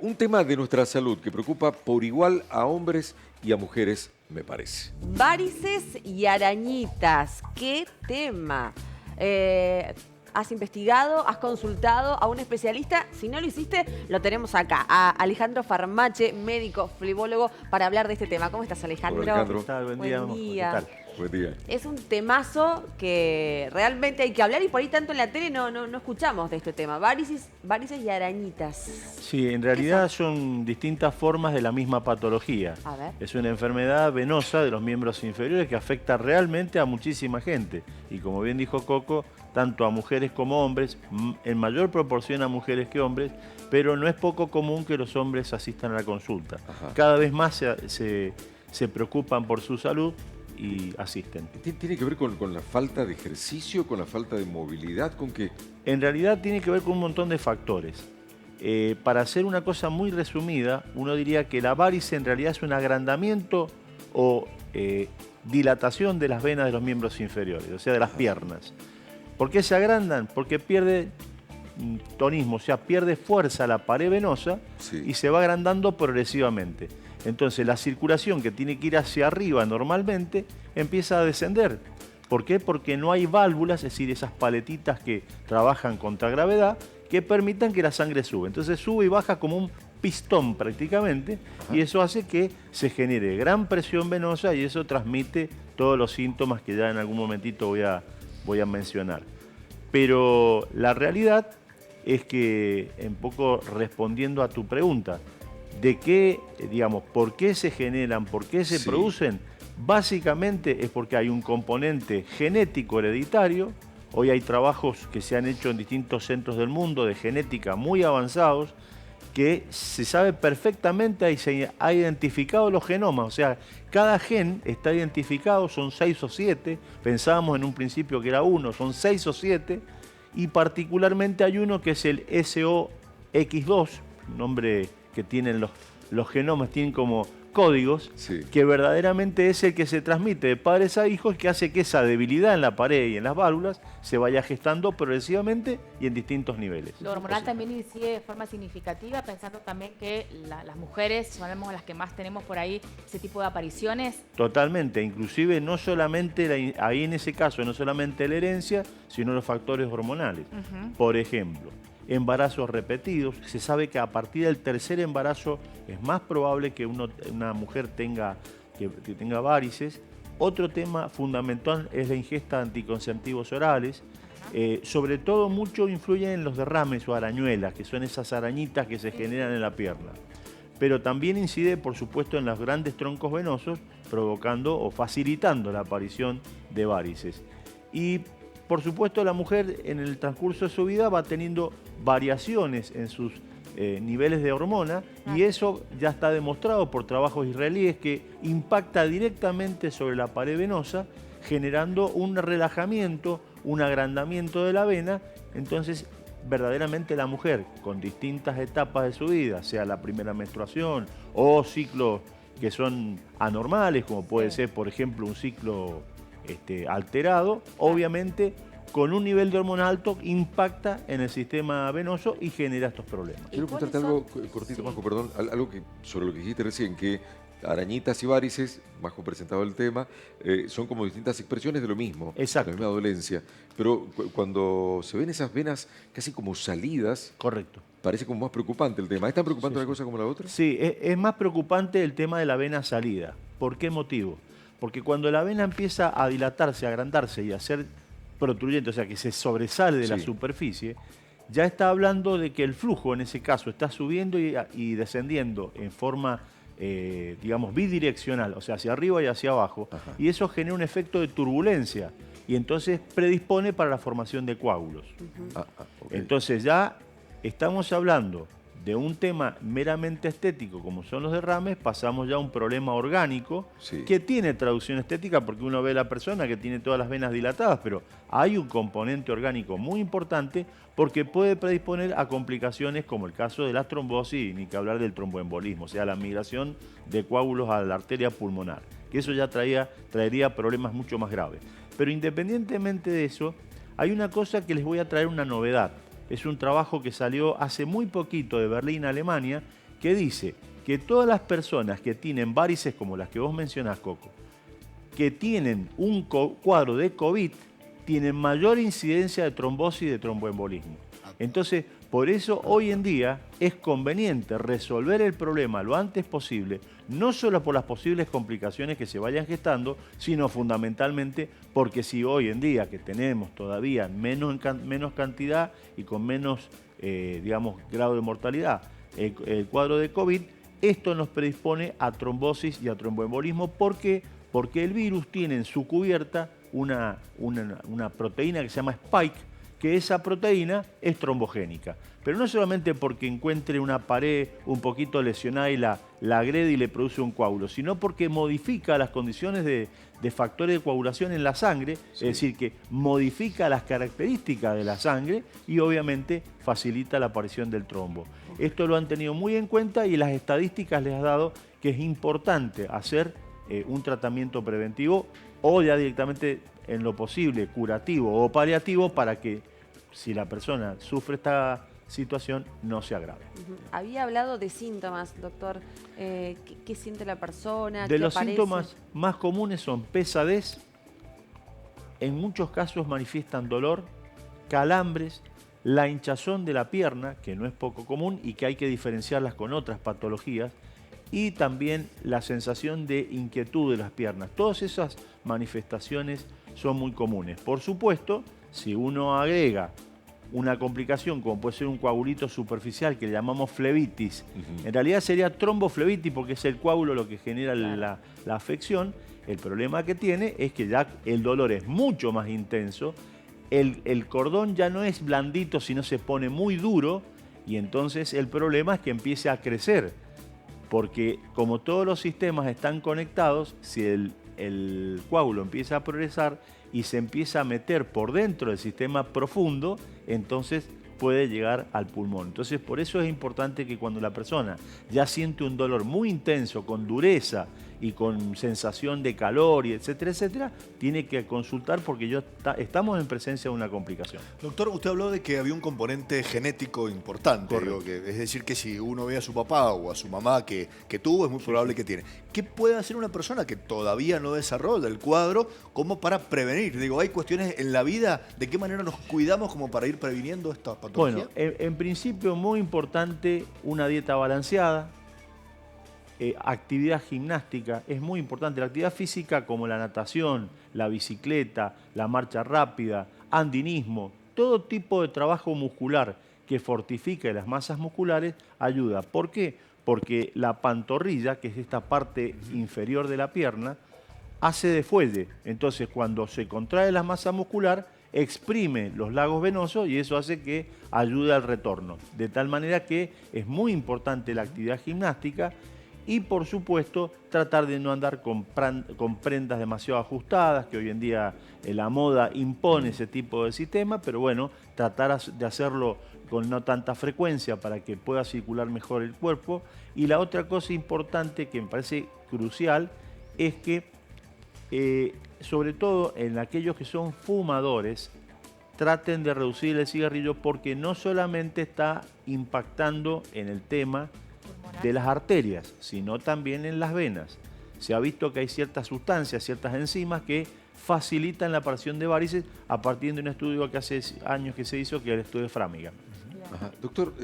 un tema de nuestra salud que preocupa por igual a hombres y a mujeres, me parece. Varices y arañitas, ¿qué tema? ¿Has investigado, has consultado a un especialista? Si no lo hiciste, lo tenemos acá, a Alejandro Farmache, médico flebólogo, para hablar de este tema. ¿Cómo estás, Alejandro? Hola, Alejandro. ¿Qué tal? Buen día. Buen día. ¿Qué tal? Buen día. Es un temazo que realmente hay que hablar y por ahí tanto en la tele no escuchamos de este tema. Varices y arañitas. Sí, en realidad son distintas formas de la misma patología. A ver. Es una enfermedad venosa de los miembros inferiores que afecta realmente a muchísima gente. Y como bien dijo Coco, tanto a mujeres como hombres, en mayor proporción a mujeres que hombres, pero no es poco común que los hombres asistan a la consulta. Ajá. Cada vez más se preocupan por su salud y asisten. ¿Tiene que ver con la falta de ejercicio, con la falta de movilidad, con qué? En realidad tiene que ver con un montón de factores. Para hacer una cosa muy resumida, uno diría que la varice en realidad es un agrandamiento o dilatación de las venas de los miembros inferiores, o sea, de las piernas. ¿Por qué se agrandan? Porque pierde tonismo, o sea, pierde fuerza la pared venosa Sí. y se va agrandando progresivamente. Entonces la circulación que tiene que ir hacia arriba normalmente empieza a descender. ¿Por qué? Porque no hay válvulas, es decir, esas paletitas que trabajan contra gravedad, que permitan que la sangre sube. Entonces sube y baja como un pistón prácticamente. Ajá. Y eso hace que se genere gran presión venosa y eso transmite todos los síntomas que ya en algún momentito voy a mencionar. Pero la realidad es que, un poco respondiendo a tu pregunta, de qué, digamos, por qué se generan, por qué se Sí. producen, básicamente es porque hay un componente genético hereditario. Hoy hay trabajos que se han hecho en distintos centros del mundo de genética muy avanzados, que se sabe perfectamente y se ha identificado los genomas, o sea, cada gen está identificado, son 6 o 7, pensábamos en un principio que era uno, son 6 o 7, y particularmente hay uno que es el SOX2, nombre que tienen los genomas, tienen como códigos, Sí. que verdaderamente es el que se transmite de padres a hijos, que hace que esa debilidad en la pared y en las válvulas se vaya gestando progresivamente y en distintos niveles. Lo hormonal también incide de forma significativa, pensando también que las mujeres somos las que más tenemos por ahí ese tipo de apariciones. Totalmente, inclusive no solamente, ahí en ese caso, no solamente la herencia, sino los factores hormonales. Por ejemplo, embarazos repetidos. Se sabe que a partir del tercer embarazo es más probable que una mujer que tenga varices. Otro tema fundamental es la ingesta de anticonceptivos orales. Sobre todo mucho influyen en los derrames o arañuelas, que son esas arañitas que se generan en la pierna. Pero también incide, por supuesto, en los grandes troncos venosos, provocando o facilitando la aparición de varices. Y, por supuesto, la mujer en el transcurso de su vida va teniendo variaciones en sus niveles de hormona, y eso ya está demostrado por trabajos israelíes que impacta directamente sobre la pared venosa, generando un relajamiento, un agrandamiento de la vena. Entonces, verdaderamente la mujer con distintas etapas de su vida, sea la primera menstruación o ciclos que son anormales, como puede ser, por ejemplo, un ciclo alterado, obviamente con un nivel de hormona alto impacta en el sistema venoso y genera estos problemas. Quiero cuáles contarte algo son? cortito, Sí. Majo, perdón, algo sobre lo que dijiste recién, que arañitas y varices, Majo presentado el tema, son como distintas expresiones de lo mismo, Exacto. de la misma dolencia. Pero cuando se ven esas venas casi como salidas, Correcto. parece como más preocupante el tema. ¿Es tan preocupante Sí, una sí. cosa como la otra? Sí, es más preocupante el tema de la vena salida. ¿Por qué motivo? Porque cuando la vena empieza a dilatarse, a agrandarse y a ser protruyente, o sea, que se sobresale de la Sí. superficie, ya está hablando de que el flujo en ese caso está subiendo y descendiendo en forma, digamos, bidireccional, o sea, hacia arriba y hacia abajo, Ajá. y eso genera un efecto de turbulencia y entonces predispone para la formación de coágulos. Ok. Entonces ya estamos hablando de un tema meramente estético como son los derrames, pasamos ya a un problema orgánico Sí. que tiene traducción estética porque uno ve a la persona que tiene todas las venas dilatadas, pero hay un componente orgánico muy importante porque puede predisponer a complicaciones como el caso de la trombosis, ni que hablar del tromboembolismo, o sea, la migración de coágulos a la arteria pulmonar, que eso ya traería problemas mucho más graves. Pero independientemente de eso, hay una cosa que les voy a traer una novedad. Es un trabajo que salió hace muy poquito de Berlín, Alemania, que dice que todas las personas que tienen varices, como las que vos mencionás, Coco, que tienen un cuadro de COVID, tienen mayor incidencia de trombosis y de tromboembolismo. Entonces, por eso hoy en día es conveniente resolver el problema lo antes posible, no solo por las posibles complicaciones que se vayan gestando, sino fundamentalmente porque si hoy en día que tenemos todavía menos cantidad y con menos, digamos, grado de mortalidad el cuadro de COVID, esto nos predispone a trombosis y a tromboembolismo. ¿Por qué? Porque el virus tiene en su cubierta una proteína que se llama spike, que esa proteína es trombogénica. Pero no solamente porque encuentre una pared un poquito lesionada y la agrede y le produce un coágulo, sino porque modifica las condiciones de factores de coagulación en la sangre, es decir, que modifica las características de la sangre y obviamente facilita la aparición del trombo. Esto lo han tenido muy en cuenta y las estadísticas les ha dado que es importante hacer un tratamiento preventivo o ya directamente en lo posible curativo o paliativo para que si la persona sufre esta situación no se agrave. Había hablado de síntomas, doctor. ¿Qué siente la persona? De ¿Qué los aparece? síntomas más comunes son pesadez, en muchos casos manifiestan dolor, calambres, la hinchazón de la pierna, que no es poco común y que hay que diferenciarlas con otras patologías, y también la sensación de inquietud de las piernas. Todas esas manifestaciones son muy comunes. Por supuesto, si uno agrega una complicación como puede ser un coagulito superficial que le llamamos flebitis, en realidad sería tromboflebitis porque es el coágulo lo que genera la afección. El problema que tiene es que ya el dolor es mucho más intenso, el cordón ya no es blandito sino se pone muy duro y entonces el problema es que empiece a crecer. Porque como todos los sistemas están conectados, si el coágulo empieza a progresar y se empieza a meter por dentro del sistema profundo, entonces puede llegar al pulmón. Entonces por eso es importante que cuando la persona ya siente un dolor muy intenso, con dureza y con sensación de calor y etcétera, etcétera, tiene que consultar porque estamos en presencia de una complicación. Doctor, usted habló de que había un componente genético importante. Digo, es decir, que si uno ve a su papá o a su mamá que tuvo, es muy probable que tiene. ¿Qué puede hacer una persona que todavía no desarrolla el cuadro como para prevenir? Digo, hay cuestiones en la vida, ¿de qué manera nos cuidamos como para ir previniendo esta patología? Bueno, en principio muy importante una dieta balanceada, actividad gimnástica, es muy importante. La actividad física como la natación, la bicicleta, la marcha rápida, andinismo, todo tipo de trabajo muscular que fortifique las masas musculares ayuda. ¿Por qué? Porque la pantorrilla, que es esta parte inferior de la pierna, hace de fuelle. Entonces cuando se contrae la masa muscular, exprime los lagos venosos y eso hace que ayude al retorno. De tal manera que es muy importante la actividad gimnástica y por supuesto tratar de no andar con prendas demasiado ajustadas, que hoy en día la moda impone ese tipo de sistema, pero bueno, tratar de hacerlo con no tanta frecuencia para que pueda circular mejor el cuerpo. Y la otra cosa importante que me parece crucial es que sobre todo en aquellos que son fumadores, traten de reducir el cigarrillo porque no solamente está impactando en el tema de las arterias, sino también en las venas. Se ha visto que hay ciertas sustancias, ciertas enzimas que facilitan la aparición de varices a partir de un estudio que hace años que se hizo, que es el estudio de Framingham. Ajá. Doctor,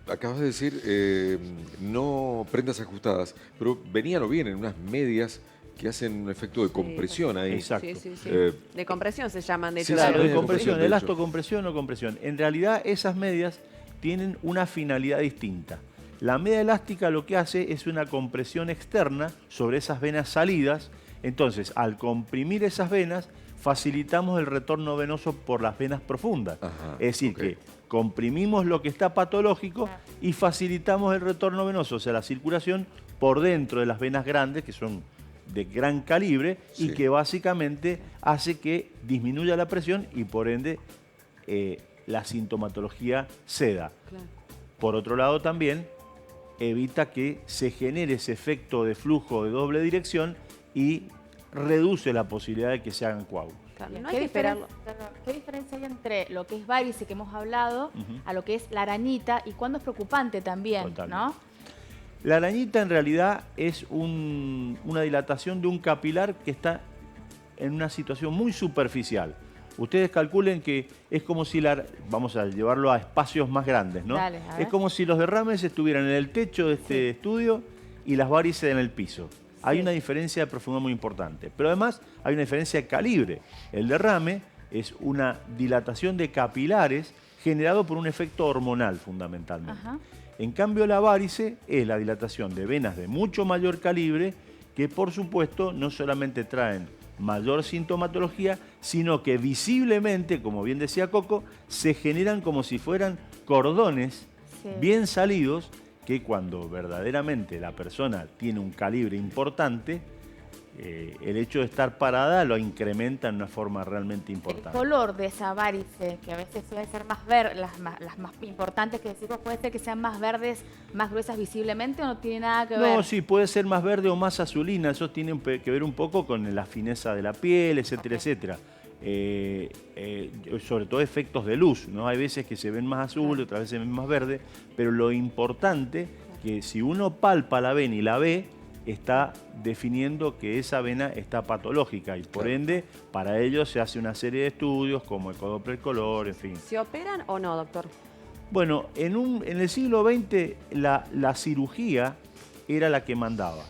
acabas de decir no prendas ajustadas, pero venían o vienen unas medias que hacen un efecto de compresión ahí. Exacto. Sí. De compresión se llaman, de hecho. Claro, de de compresión, compresión, de elastocompresión o compresión. En realidad esas medias tienen una finalidad distinta. La media elástica lo que hace es una compresión externa sobre esas venas salidas. Entonces, al comprimir esas venas, facilitamos el retorno venoso por las venas profundas. Ajá, Es decir, que comprimimos lo que está patológico y facilitamos el retorno venoso, o sea, la circulación por dentro de las venas grandes, que son de gran calibre, y que básicamente hace que disminuya la presión y por ende la sintomatología ceda. Claro. Por otro lado también evita que se genere ese efecto de flujo de doble dirección y reduce la posibilidad de que se hagan coágulos. Claro, Bien, no hay que esperarlo. ¿Qué diferencia hay entre lo que es varice que hemos hablado a lo que es la arañita y cuándo es preocupante también, Totalmente. ¿no? La arañita en realidad es una dilatación de un capilar que está en una situación muy superficial. Ustedes calculen que es como si vamos a llevarlo a espacios más grandes, ¿no? Dale, a ver. Es como si los derrames estuvieran en el techo de este estudio y las varices en el piso. Hay una diferencia de profundidad muy importante. Pero además hay una diferencia de calibre. El derrame es una dilatación de capilares generado por un efecto hormonal fundamentalmente. Ajá. En cambio, la varice es la dilatación de venas de mucho mayor calibre que, por supuesto, no solamente traen mayor sintomatología, sino que visiblemente, como bien decía Coco, se generan como si fueran cordones bien salidos que cuando verdaderamente la persona tiene un calibre importante, el hecho de estar parada lo incrementa en una forma realmente importante. El color de esa varice, que a veces suele ser más verde, las más importantes que decimos, puede ser que sean más verdes, más gruesas visiblemente, o no tiene nada que ver. No, sí, puede ser más verde o más azulina, eso tiene que ver un poco con la fineza de la piel, etcétera, etcétera. Sobre todo efectos de luz, ¿no? Hay veces que se ven más azul, otras veces se ven más verde, pero lo importante que si uno palpa la vena y la ve, está definiendo que esa vena está patológica y por ende para ello se hace una serie de estudios como ecodoppler color, en fin. ¿Se operan o no, doctor? Bueno, en el siglo XX la cirugía era la que mandaba.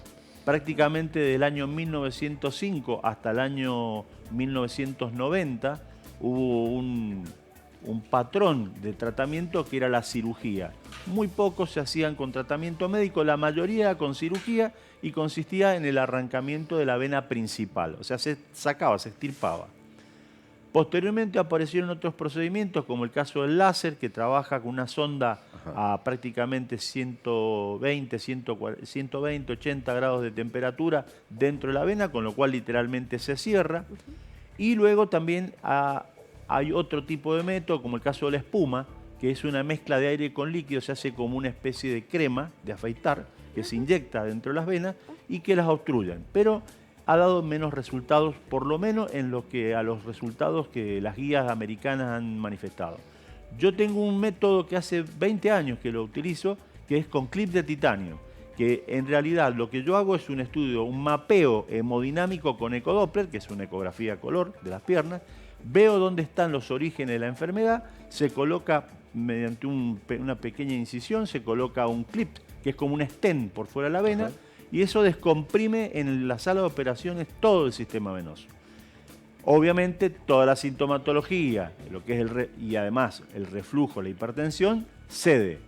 Prácticamente del año 1905 hasta el año 1990 hubo un patrón de tratamiento que era la cirugía. Muy pocos se hacían con tratamiento médico, la mayoría con cirugía y consistía en el arrancamiento de la vena principal, o sea, se sacaba, se extirpaba. Posteriormente aparecieron otros procedimientos, como el caso del láser, que trabaja con una sonda a prácticamente 120, 80 grados de temperatura dentro de la vena, con lo cual literalmente se cierra. Y luego también hay otro tipo de método, como el caso de la espuma, que es una mezcla de aire con líquido, se hace como una especie de crema de afeitar, que se inyecta dentro de las venas y que las obstruyen. Pero ha dado menos resultados, por lo menos en lo que a los resultados que las guías americanas han manifestado. Yo tengo un método que hace 20 años que lo utilizo, que es con clip de titanio, que en realidad lo que yo hago es un estudio, un mapeo hemodinámico con ecodoppler, que es una ecografía a color de las piernas, veo dónde están los orígenes de la enfermedad, se coloca mediante una pequeña incisión, se coloca un clip, que es como un stent por fuera de la vena, y eso descomprime en la sala de operaciones todo el sistema venoso. Obviamente toda la sintomatología, lo que es y además el reflujo, la hipertensión, cede.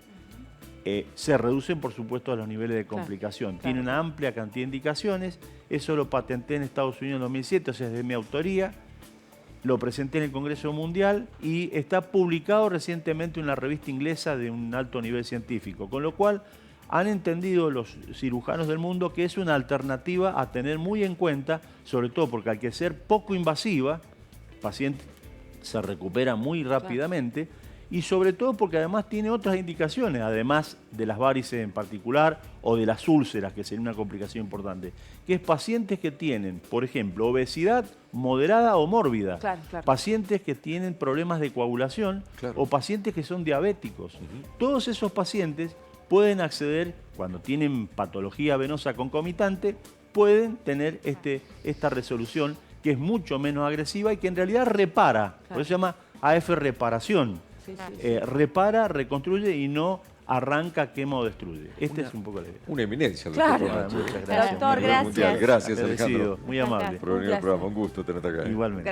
Se reducen, por supuesto, los niveles de complicación. Claro. Tiene una amplia cantidad de indicaciones. Eso lo patenté en Estados Unidos en 2007, o sea, es de mi autoría. Lo presenté en el Congreso Mundial y está publicado recientemente en una revista inglesa de un alto nivel científico, con lo cual han entendido los cirujanos del mundo que es una alternativa a tener muy en cuenta, sobre todo porque al ser poco invasiva, el paciente se recupera muy rápidamente, y sobre todo porque además tiene otras indicaciones, además de las varices en particular o de las úlceras, que sería una complicación importante, que es pacientes que tienen, por ejemplo, obesidad moderada o mórbida, pacientes que tienen problemas de coagulación o pacientes que son diabéticos. Todos esos pacientes pueden acceder, cuando tienen patología venosa concomitante, pueden tener esta resolución que es mucho menos agresiva y que en realidad repara, por eso se llama AF reparación. Repara, reconstruye y no arranca, quema o destruye. Esta es un poco la idea. Una eminencia el Claro. doctor. Muchas gracias. Doctor, gracias. Gracias, Alejandro, Muy amable. por venir al programa. Un gusto tenerte acá. Igualmente.